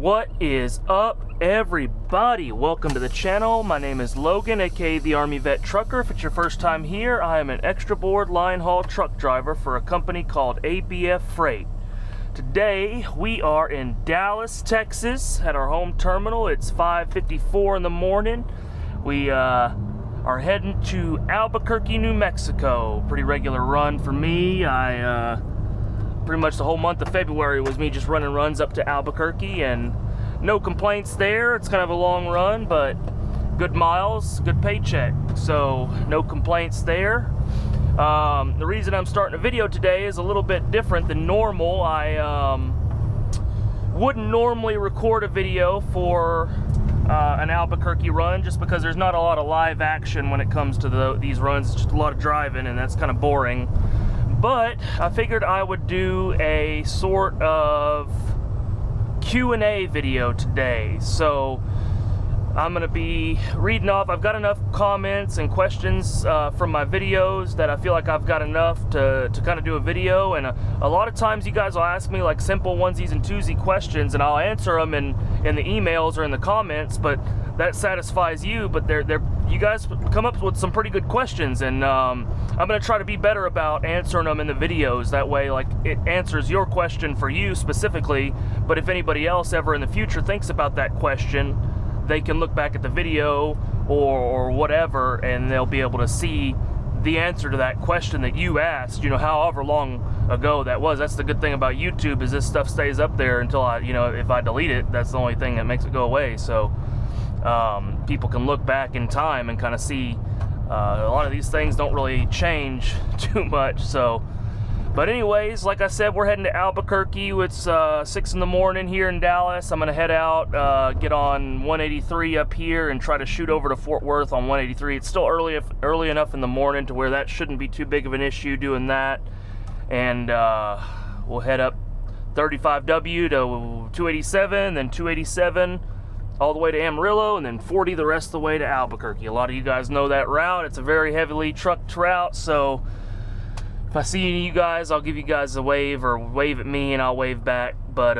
What is up, everybody? Welcome to the channel. My name is Logan, aka the Army Vet Trucker. If it's your first time here, I am an extra board line haul truck driver for a company called ABF Freight. Today we are in Dallas, Texas at our home terminal. It's 5:54 in the morning. We are heading to Albuquerque, New Mexico. Pretty regular run for me. Pretty much the whole month of February was me just running runs up to Albuquerque, and no complaints there. It's kind of a long run, but good miles, good paycheck, so no complaints there. The reason I'm starting a video today is a little bit different than normal. I wouldn't normally record a video for an Albuquerque run just because there's not a lot of live action when it comes to these runs. It's just a lot of driving, and that's kind of boring. But I figured I would do a sort of Q&A video today. So I'm going to be reading off. I've got enough comments and questions from my videos that I feel like I've got enough to kind of do a video. And a lot of times you guys will ask me like simple onesies and twosies questions, and I'll answer them in the emails or in the comments, but that satisfies you. But you guys come up with some pretty good questions, and I'm going to try to be better about answering them in the videos. That way, like, it answers your question for you specifically, but if anybody else ever in the future thinks about that question, they can look back at the video or whatever, and they'll be able to see the answer to that question that you asked, however long ago that was. That's the good thing about YouTube, is this stuff stays up there until if I delete it, that's the only thing that makes it go away. So people can look back in time and kind of see a lot of these things don't really change too much. So, but anyways, like I said, we're heading to Albuquerque. It's 6 in the morning here in Dallas. I'm gonna head out, get on 183 up here, and try to shoot over to Fort Worth on 183. It's still early enough in the morning to where that shouldn't be too big of an issue doing that. And we'll head up 35W to 287, then 287 all the way to Amarillo, and then 40 the rest of the way to Albuquerque. A lot of you guys know that route. It's a very heavily trucked route, so if I see any of you guys, I'll give you guys a wave, or wave at me and I'll wave back. But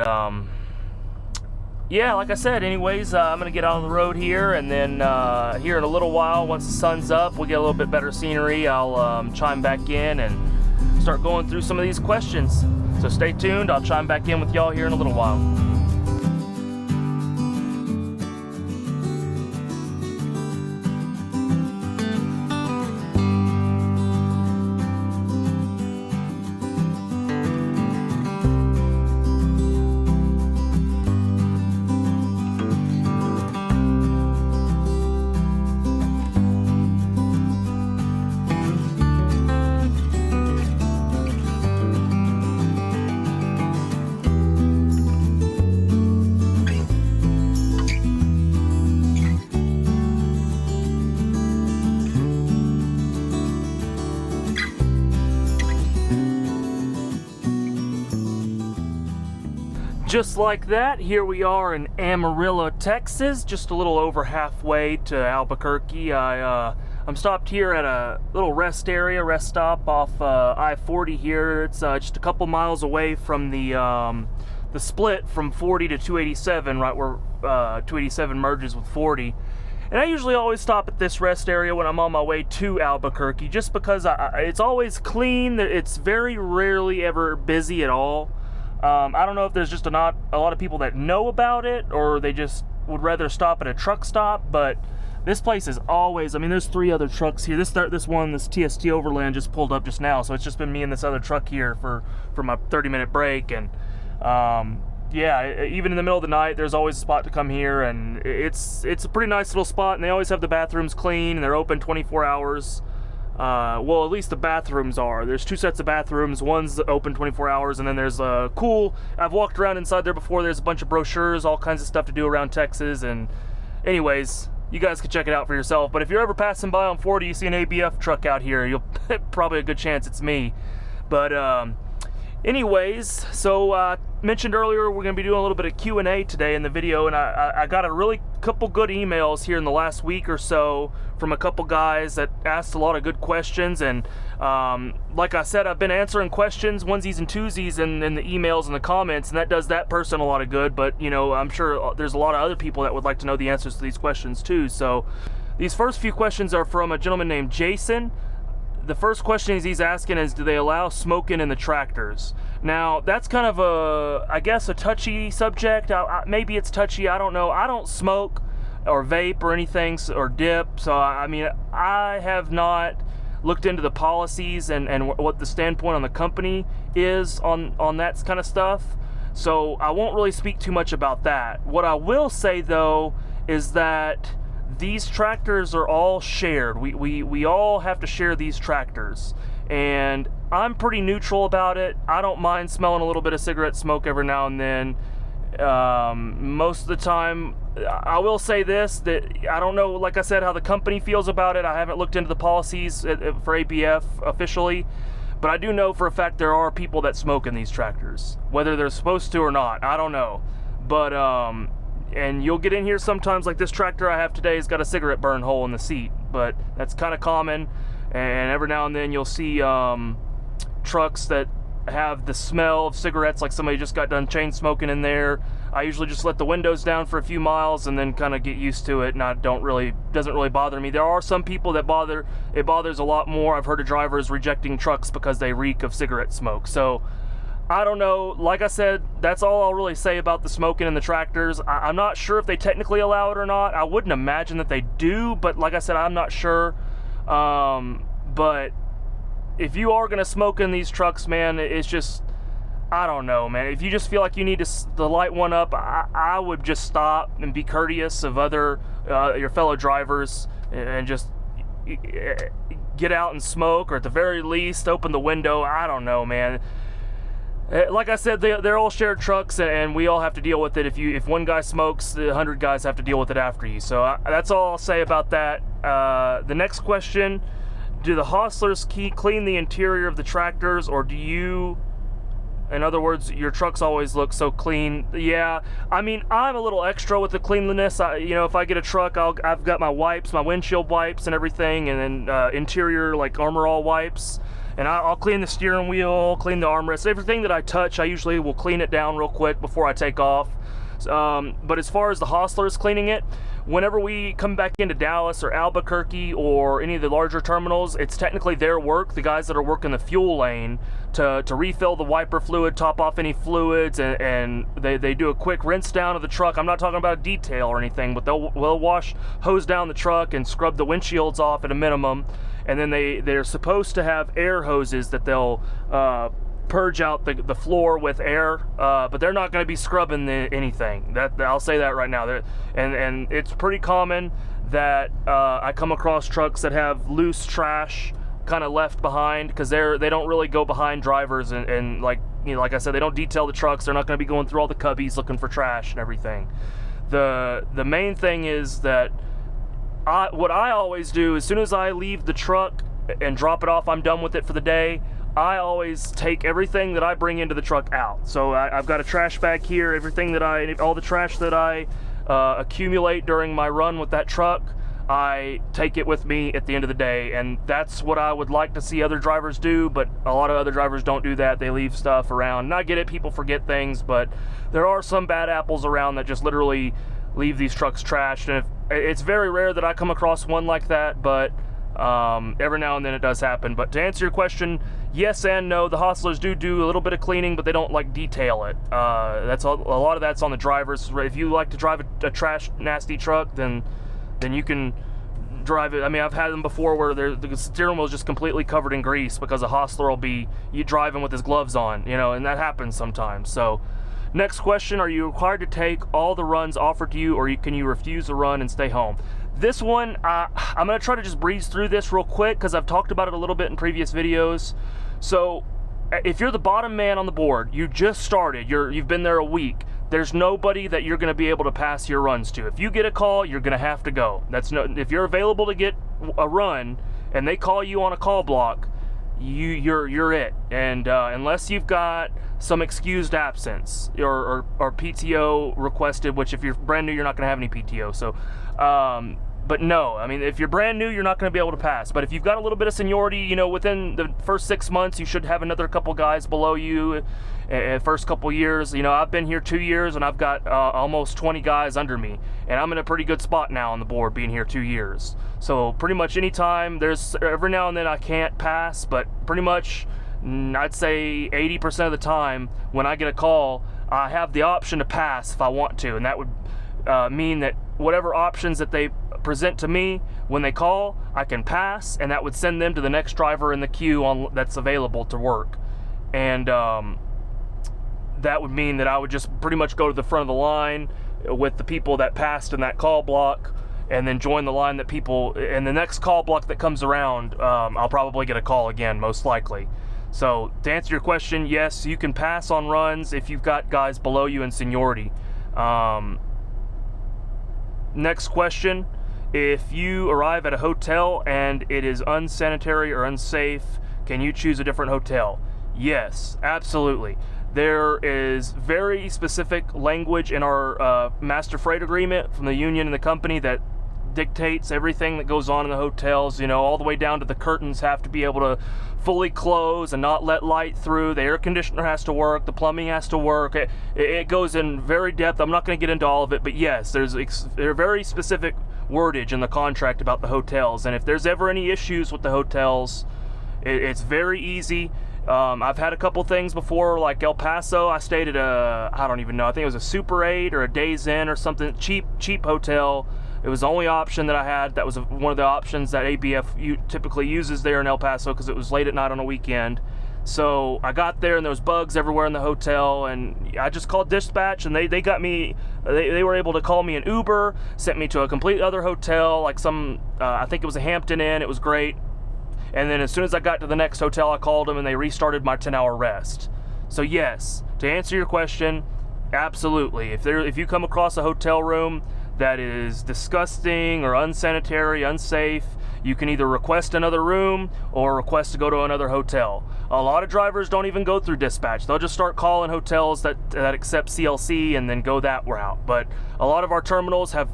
yeah, like I said, anyways, I'm gonna get on the road here, and then here in a little while, once the sun's up, we get a little bit better scenery, I'll chime back in and start going through some of these questions. So stay tuned. I'll chime back in with y'all here in a little while. Just like that, here we are in Amarillo, Texas, just a little over halfway to Albuquerque. I'm stopped here at a little rest stop off I-40 here. It's just a couple miles away from the split from 40 to 287, right where 287 merges with 40. And I usually always stop at this rest area when I'm on my way to Albuquerque, just because it's always clean. It's very rarely ever busy at all. I don't know if there's just not a lot of people that know about it, or they just would rather stop at a truck stop, but this place is always, there's 3 other trucks here. This TST Overland just pulled up just now, so it's just been me and this other truck here for my 30-minute break. And yeah, even in the middle of the night, there's always a spot to come here, and it's a pretty nice little spot, and they always have the bathrooms clean, and they're open 24 hours. Well, at least the bathrooms are. There's 2 sets of bathrooms. One's open 24 hours, and then there's I've walked around inside there before. There's a bunch of brochures, all kinds of stuff to do around Texas. And anyways, you guys can check it out for yourself. But if you're ever passing by on 40, you see an ABF truck out here, you'll probably a good chance it's me. But Anyways, so mentioned earlier we're going to be doing a little bit of Q&A today in the video, and I got a really couple good emails here in the last week or so from a couple guys that asked a lot of good questions, and like I said, I've been answering questions onesies and twosies in the emails and the comments, and that does that person a lot of good, but you know, I'm sure there's a lot of other people that would like to know the answers to these questions too. So these first few questions are from a gentleman named Jason. The first question he's asking is, do they allow smoking in the tractors? Now, that's kind of I guess a touchy subject. Maybe it's touchy, I don't know. I don't smoke or vape or anything, or dip, so I mean, I have not looked into the policies and what the standpoint on the company is on that kind of stuff, so I won't really speak too much about that. What I will say, though, is that these tractors are all shared. We all have to share these tractors, and I'm pretty neutral about it. I don't mind smelling a little bit of cigarette smoke every now and then. Most of the time, I will say this, that I don't know, like I said, how the company feels about it. I haven't looked into the policies for ABF officially, but I do know for a fact there are people that smoke in these tractors. Whether they're supposed to or not, I don't know. But and you'll get in here sometimes, like this tractor I have today has got a cigarette burn hole in the seat, but that's kind of common. And every now and then you'll see trucks that have the smell of cigarettes, like somebody just got done chain smoking in there. I usually just let the windows down for a few miles and then kind of get used to it, and doesn't really bother me. There are some people that it bothers a lot more. I've heard of drivers rejecting trucks because they reek of cigarette smoke. So I don't know. Like I said, that's all I'll really say about the smoking in the tractors. I'm not sure if they technically allow it or not. I wouldn't imagine that they do, but like I said, I'm not sure. But if you are going to smoke in these trucks, man, it's just, I don't know, man. If you just feel like you need to light one up, I would just stop and be courteous of your fellow drivers and just get out and smoke, or at the very least, open the window. I don't know, man. Like I said, they're all shared trucks, and we all have to deal with it. If one guy smokes, 100 guys have to deal with it after you. So that's all I'll say about that. The next question: do the hostlers clean the interior of the tractors, or do you? In other words, your trucks always look so clean. Yeah, I mean, I'm a little extra with the cleanliness. You know, if I get a truck, I've got my wipes, my windshield wipes and everything, and then interior, like Armor All wipes. And I'll clean the steering wheel, clean the armrest, everything that I touch, I usually will clean it down real quick before I take off. But as far as the hostlers cleaning it, whenever we come back into Dallas or Albuquerque or any of the larger terminals, it's technically their work, the guys that are working the fuel lane, to refill the wiper fluid, top off any fluids, and they do a quick rinse down of the truck. I'm not talking about a detail or anything, but they'll hose down the truck and scrub the windshields off at a minimum. And then they're supposed to have air hoses that they'll purge out the floor with air, but they're not going to be scrubbing anything. I'll say that right now. And it's pretty common that I come across trucks that have loose trash kind of left behind, because they don't really go behind drivers, and like, you know, like I said, they don't detail the trucks. They're not going to be going through all the cubbies looking for trash and everything. The main thing is that what I always do, as soon as I leave the truck and drop it off, I'm done with it for the day, I always take everything that I bring into the truck out. So I've got a trash bag here, all the trash that I accumulate during my run with that truck, I take it with me at the end of the day. And that's what I would like to see other drivers do, but a lot of other drivers don't do that. They leave stuff around. And I get it, people forget things, but there are some bad apples around that just literally leave these trucks trashed. And it's very rare that I come across one like that, but every now and then it does happen. But to answer your question, yes and no. The hostlers do a little bit of cleaning, but they don't like detail it. That's a lot of that's on the drivers. If you like to drive a trash nasty truck, then you can drive it. I mean, I've had them before where the steering wheel is just completely covered in grease because a hostler will be driving with his gloves on, you know, and that happens sometimes. So next question: are you required to take all the runs offered to you, or can you refuse a run and stay home? This one, I'm going to try to just breeze through this real quick because I've talked about it a little bit in previous videos. So if you're the bottom man on the board, you just started, you've been there a week, there's nobody that you're going to be able to pass your runs to. If you get a call, you're going to have to go. If you're available to get a run and they call you on a call block, you're it. And unless you've got some excused absence or PTO requested, which if you're brand new, you're not going to have any PTO. So, but no, I mean, if you're brand new, you're not going to be able to pass. But if you've got a little bit of seniority, you know, within the first 6 months, you should have another couple guys below you. First couple years, you know, I've been here 2 years and I've got almost 20 guys under me, and I'm in a pretty good spot now on the board being here 2 years. So pretty much anytime, there's every now and then I can't pass, but pretty much I'd say 80% of the time when I get a call, I have the option to pass if I want to, and that would mean that whatever options that they present to me when they call, I can pass, and that would send them to the next driver in the queue that's available to work. And that would mean that I would just pretty much go to the front of the line with the people that passed in that call block, and then join the line that people, and the next call block that comes around, I'll probably get a call again, most likely. So to answer your question, yes, you can pass on runs if you've got guys below you in seniority. Next question, if you arrive at a hotel and it is unsanitary or unsafe, can you choose a different hotel? Yes, absolutely. There is very specific language in our master freight agreement from the union and the company that dictates everything that goes on in the hotels, you know, all the way down to the curtains have to be able to fully close and not let light through. The air conditioner has to work, the plumbing has to work. It goes in very depth. I'm not going to get into all of it, but yes, there's very specific wordage in the contract about the hotels, and if there's ever any issues with the hotels, it's very easy. I've had a couple things before, like El Paso. I stayed at I don't even know, I think it was a Super 8 or a Days Inn or something, cheap hotel. It was the only option that I had. That was one of the options that ABF typically uses there in El Paso, because it was late at night on a weekend. So I got there and there was bugs everywhere in the hotel, and I just called dispatch, and they got me, they were able to call me an Uber, sent me to a complete other hotel, like some, I think it was a Hampton Inn. It was great. And then as soon as I got to the next hotel, I called them and they restarted my 10-hour rest. So yes, to answer your question, absolutely. If you come across a hotel room that is disgusting or unsanitary, unsafe, you can either request another room or request to go to another hotel. A lot of drivers don't even go through dispatch. They'll just start calling hotels that accept CLC and then go that route. But a lot of our terminals have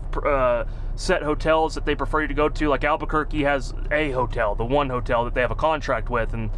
set hotels that they prefer you to go to. Like Albuquerque has a hotel, the one hotel that they have a contract with, and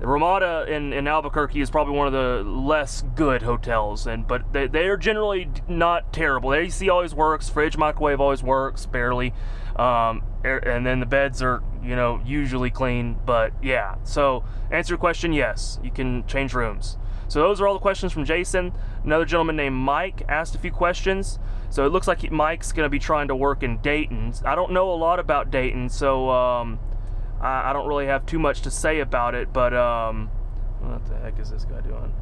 Ramada in Albuquerque is probably one of the less good hotels, but they are generally not terrible. The AC always works, fridge, microwave always works, barely, and then the beds are, you know, usually clean. But yeah, so answer your question, yes, you can change rooms. So those are all the questions from Jason. Another gentleman named Mike asked a few questions. So it looks like Mike's going to be trying to work in Dayton. I don't know a lot about Dayton, so I don't really have too much to say about it, but what the heck is this guy doing?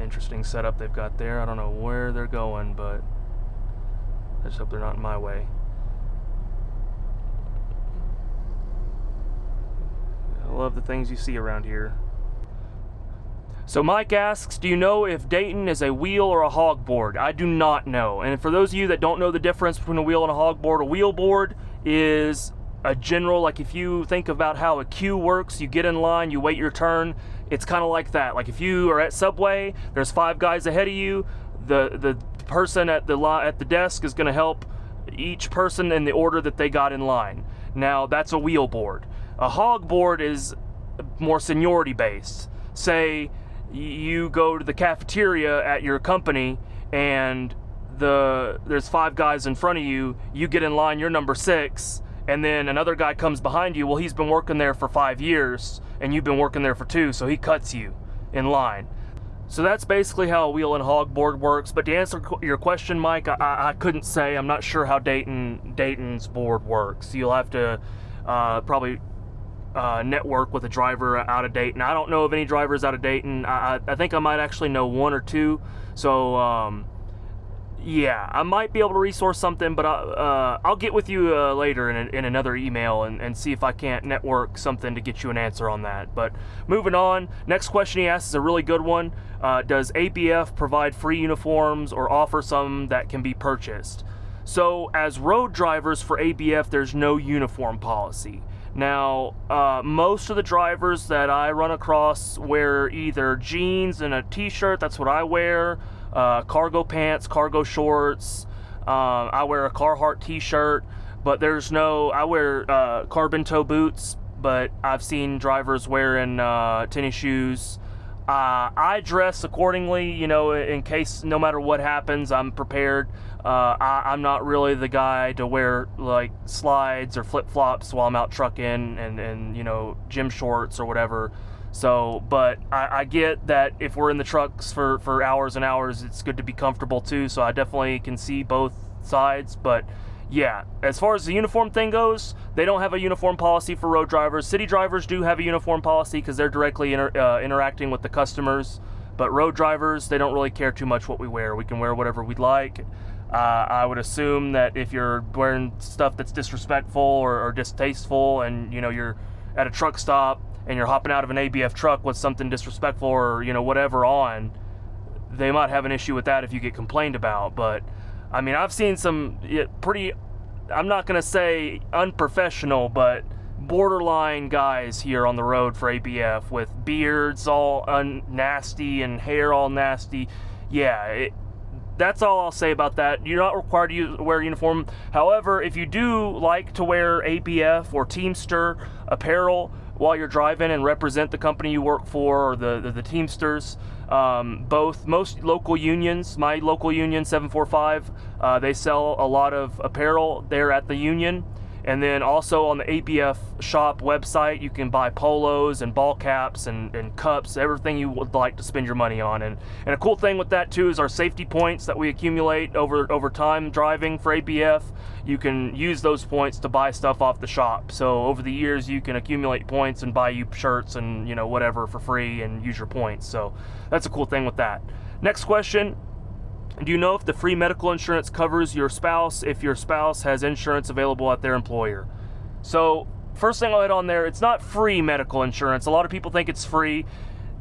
Interesting setup they've got there. I don't know where they're going, but I just hope they're not in my way. I love the things you see around here. So Mike asks, do you know if Dayton is a wheel or a hog board? I do not know. And for those of you that don't know the difference between a wheel and a hog board, a wheel board is a general, like if you think about how a queue works, you get in line, you wait your turn, it's kind of like that. Like if you are at Subway, there's 5 guys ahead of you, the person at the desk is going to help each person in the order that they got in line. Now that's a wheel board. A hog board is more seniority based. Say you go to the cafeteria at your company and there's 5 guys in front of you, you get in line, you're number 6, and then another guy comes behind you. Well, he's been working there for 5 years and you've been working there for 2, so he cuts you in line. So that's basically how a wheel and hog board works. But to answer your question, Mike, I couldn't say. I'm not sure how Dayton's board works. You'll have to probably network with a driver out of Dayton. I don't know of any drivers out of Dayton. I think I might actually know 1 or 2. So yeah, I might be able to resource something, but I'll get with you later in another email and see if I can't network something to get you an answer on that. But moving on, next question he asks is a really good one. Does ABF provide free uniforms or offer some that can be purchased? So as road drivers for ABF, there's no uniform policy. Now, most of the drivers that I run across wear either jeans and a t-shirt. That's what I wear. Cargo pants, cargo shorts. I wear a Carhartt t-shirt, but I wear carbon toe boots, but I've seen drivers wearing tennis shoes. I dress accordingly, you know, in case no matter what happens, I'm prepared. I'm not really the guy to wear like slides or flip-flops while I'm out trucking and you know, gym shorts or whatever. So, but I get that if we're in the trucks for hours and hours, it's good to be comfortable too. So I definitely can see both sides. But yeah, as far as the uniform thing goes, they don't have a uniform policy for road drivers. City drivers do have a uniform policy because they're directly interacting with the customers. But road drivers, they don't really care too much what we wear. We can wear whatever we'd like. I would assume that if you're wearing stuff that's disrespectful or distasteful, and you know, you're at a truck stop and you're hopping out of an ABF truck with something disrespectful or, you know, whatever on, they might have an issue with that if you get complained about. But I mean, I've seen some pretty, I'm not going to say unprofessional, but borderline guys here on the road for ABF with beards all nasty and hair all nasty. Yeah, that's all I'll say about that. You're not required to wear a uniform. However, if you do like to wear ABF or Teamster apparel while you're driving and represent the company you work for or the Teamsters, most local unions, my local union 745, they sell a lot of apparel there at the union. And then also on the ABF shop website, you can buy polos and ball caps and cups, everything you would like to spend your money on. And a cool thing with that too is our safety points that we accumulate over time driving for ABF. You can use those points to buy stuff off the shop. So over the years, you can accumulate points and buy you shirts and, you know, whatever for free and use your points. So that's a cool thing with that. Next question. Do you know if the free medical insurance covers your spouse if your spouse has insurance available at their employer? So first thing I'll hit on there, it's not free medical insurance. A lot of people think it's free,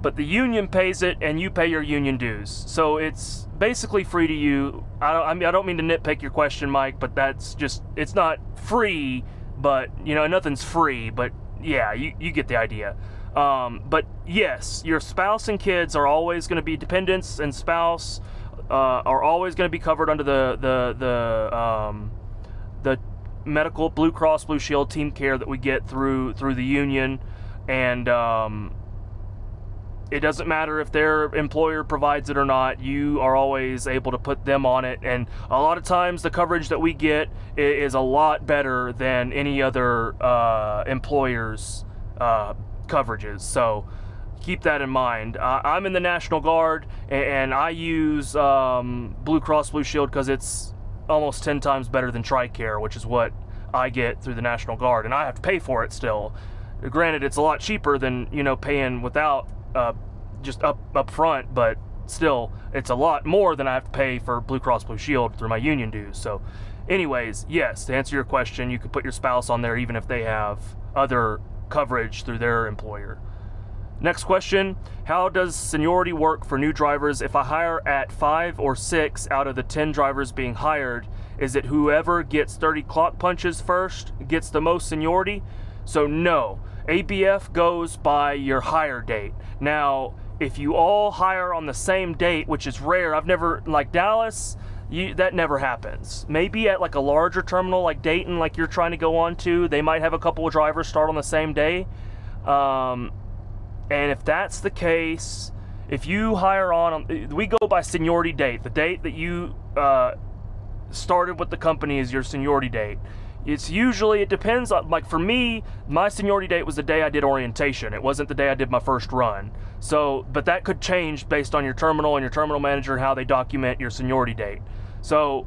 but the union pays it and you pay your union dues. So it's basically free to you. I don't mean to nitpick your question, Mike, but that's just, it's not free, but you know, nothing's free, but yeah, you get the idea. But yes, your spouse and kids are always going to be dependents, and spouse are always going to be covered under the medical Blue Cross Blue Shield team care that we get through the union. And it doesn't matter if their employer provides it or not, you are always able to put them on it. And a lot of times the coverage that we get is a lot better than any other employer's coverages. So keep that in mind. I'm in the National Guard, and I use Blue Cross Blue Shield because it's almost 10 times better than TRICARE, which is what I get through the National Guard, and I have to pay for it still. Granted, it's a lot cheaper than, you know, paying without just up front, but still, it's a lot more than I have to pay for Blue Cross Blue Shield through my union dues. So anyways, yes, to answer your question, you could put your spouse on there even if they have other coverage through their employer. Next question, how does seniority work for new drivers? If I hire at 5 or 6 out of the 10 drivers being hired, is it whoever gets 30 clock punches first gets the most seniority? So no, ABF goes by your hire date. Now, if you all hire on the same date, which is rare, I've never, like Dallas, that never happens. Maybe at like a larger terminal like Dayton, like you're trying to go on to, they might have a couple of drivers start on the same day. And if that's the case, if you hire on, we go by seniority date. The date that you started with the company is your seniority date. It's usually, it depends on, like for me, my seniority date was the day I did orientation. It wasn't the day I did my first run. So, but that could change based on your terminal and your terminal manager and how they document your seniority date. So,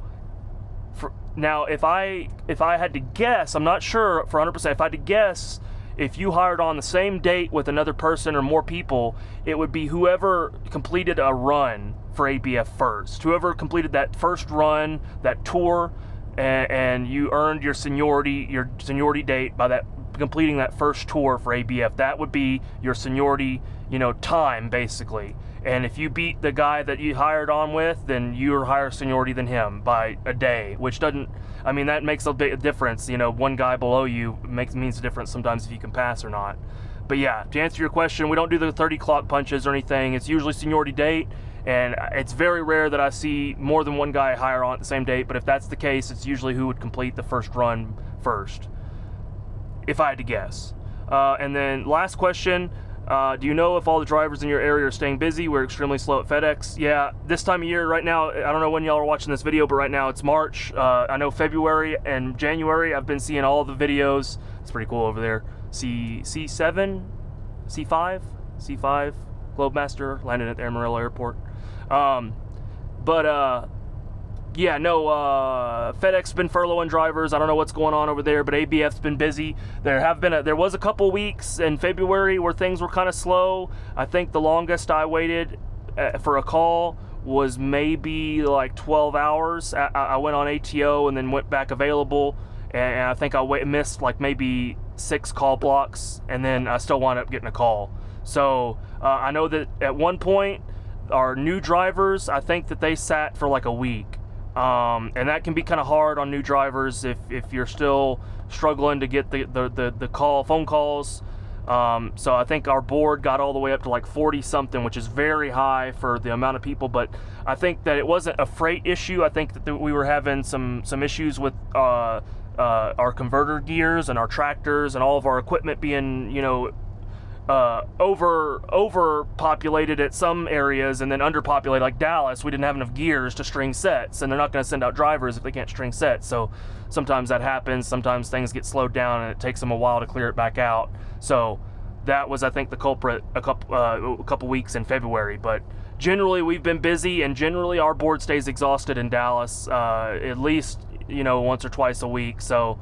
now if I had to guess, I'm not sure for 100%, if I had to guess, if you hired on the same date with another person or more people, it would be whoever completed a run for ABF first. Whoever completed that first run, that tour, and you earned your seniority date by that completing that first tour for ABF. That would be your seniority, you know, time basically. And if you beat the guy that you hired on with, then you're higher seniority than him by a day, which doesn't, I mean, that makes a big difference. You know, one guy below you means a difference sometimes if you can pass or not. But yeah, to answer your question, we don't do the 30 clock punches or anything. It's usually seniority date, and it's very rare that I see more than one guy hire on at the same date, but if that's the case, it's usually who would complete the first run first, if I had to guess. And then last question, do you know if all the drivers in your area are staying busy? We're extremely slow at FedEx. Yeah, this time of year right now, I don't know when y'all are watching this video, but right now it's March. I know February and January, I've been seeing all the videos. It's pretty cool over there. C7, C5, Globemaster, landed at the Amarillo Airport. Yeah, no, FedEx been furloughing drivers. I don't know what's going on over there, but ABF's been busy. There was a couple weeks in February where things were kind of slow. I think the longest I waited for a call was maybe like 12 hours. I went on ATO and then went back available, and I think I missed like maybe 6 call blocks, and then I still wound up getting a call. So I know that at one point, our new drivers, I think that they sat for like a week. And that can be kind of hard on new drivers if you're still struggling to get the phone calls. So I think our board got all the way up to like 40 something, which is very high for the amount of people. But I think that it wasn't a freight issue. I think that we were having some issues with our converter gears and our tractors and all of our equipment being, you know, overpopulated at some areas and then underpopulated. Like Dallas, we didn't have enough gears to string sets, and they're not going to send out drivers if they can't string sets. So sometimes that happens. Sometimes things get slowed down and it takes them a while to clear it back out. So that was, I think, the culprit a couple weeks in February. But generally we've been busy, and generally our board stays exhausted in Dallas at least, you know, once or twice a week. So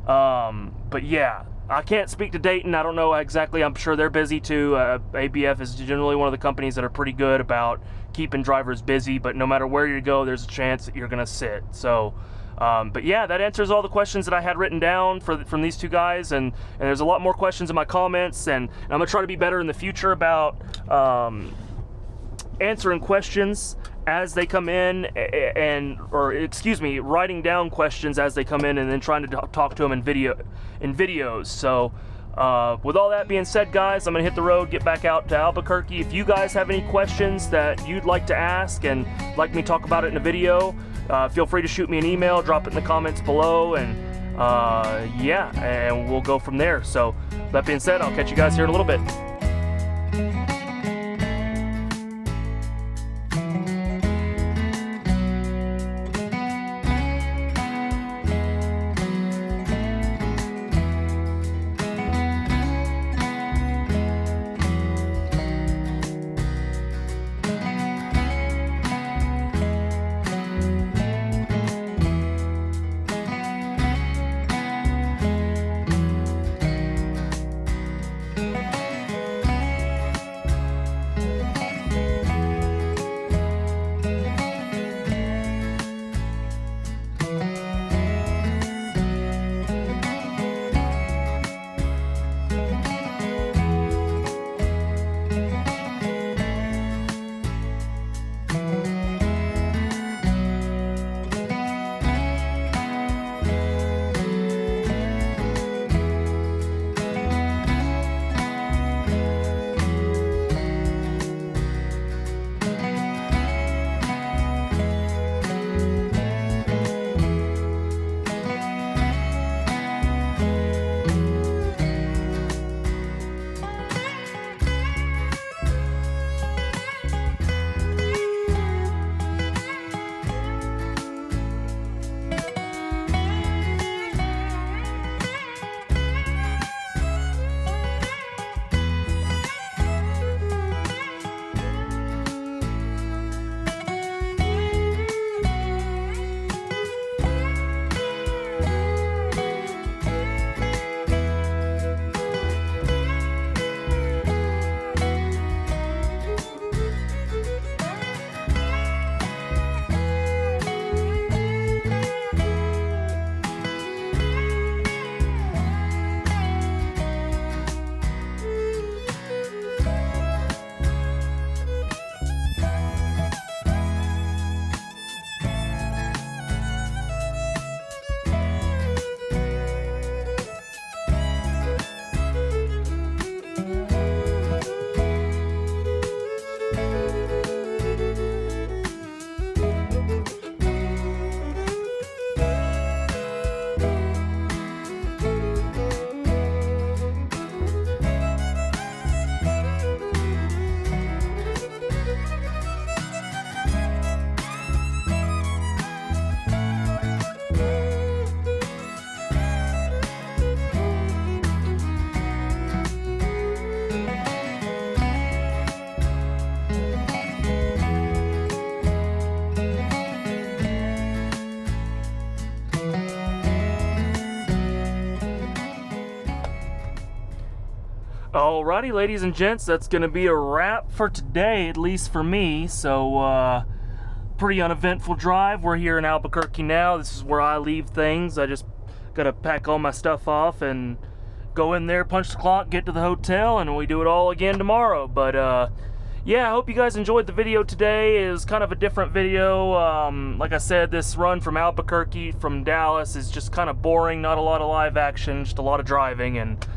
but yeah, I can't speak to Dayton. I don't know exactly. I'm sure they're busy too. ABF is generally one of the companies that are pretty good about keeping drivers busy, but no matter where you go, there's a chance that you're going to sit. So, but yeah, that answers all the questions that I had written down from these two guys, and there's a lot more questions in my comments, and I'm going to try to be better in the future about answering questions as they come in, writing down questions as they come in, and then trying to talk to them in videos. So with all that being said, guys, I'm gonna hit the road, get back out to Albuquerque. If you guys have any questions that you'd like to ask and like me to talk about it in a video, feel free to shoot me an email, drop it in the comments below, and yeah, and we'll go from there. So that being said, I'll catch you guys here in a little bit. Alrighty, ladies and gents, that's gonna be a wrap for today, at least for me. So pretty uneventful drive. We're here in Albuquerque now. This is where I leave things. I just gotta pack all my stuff off and go in there, punch the clock, get to the hotel, and we do it all again tomorrow. But yeah, I hope you guys enjoyed the video today. It was kind of a different video. Like I said, this run from Albuquerque from Dallas is just kind of boring, not a lot of live action, just a lot of driving, and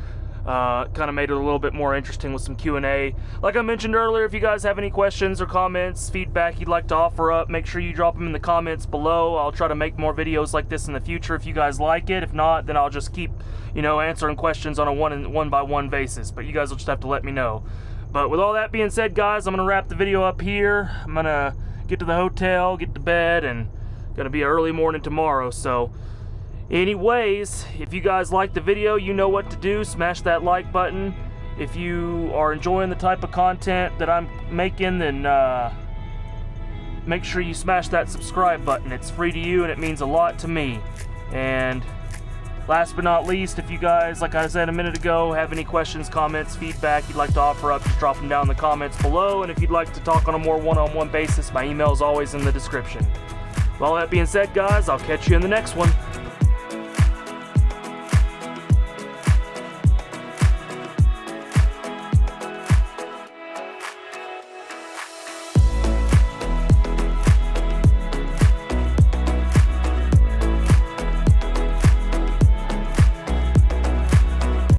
kind of made it a little bit more interesting with some Q&A. Like I mentioned earlier, if you guys have any questions or comments, feedback you'd like to offer up, make sure you drop them in the comments below. I'll try to make more videos like this in the future if you guys like it. If not, then I'll just keep, you know, answering questions on a one-by-one basis, but you guys will just have to let me know. But with all that being said, guys, I'm going to wrap the video up here. I'm going to get to the hotel, get to bed, and going to be an early morning tomorrow. So anyways, if you guys like the video, you know what to do. Smash that like button. If you are enjoying the type of content that I'm making, then make sure you smash that subscribe button. It's free to you and it means a lot to me. And last but not least, if you guys, like I said a minute ago, have any questions, comments, feedback you'd like to offer up, just drop them down in the comments below. And if you'd like to talk on a more one-on-one basis, my email is always in the description. With all that being said, guys, I'll catch you in the next one.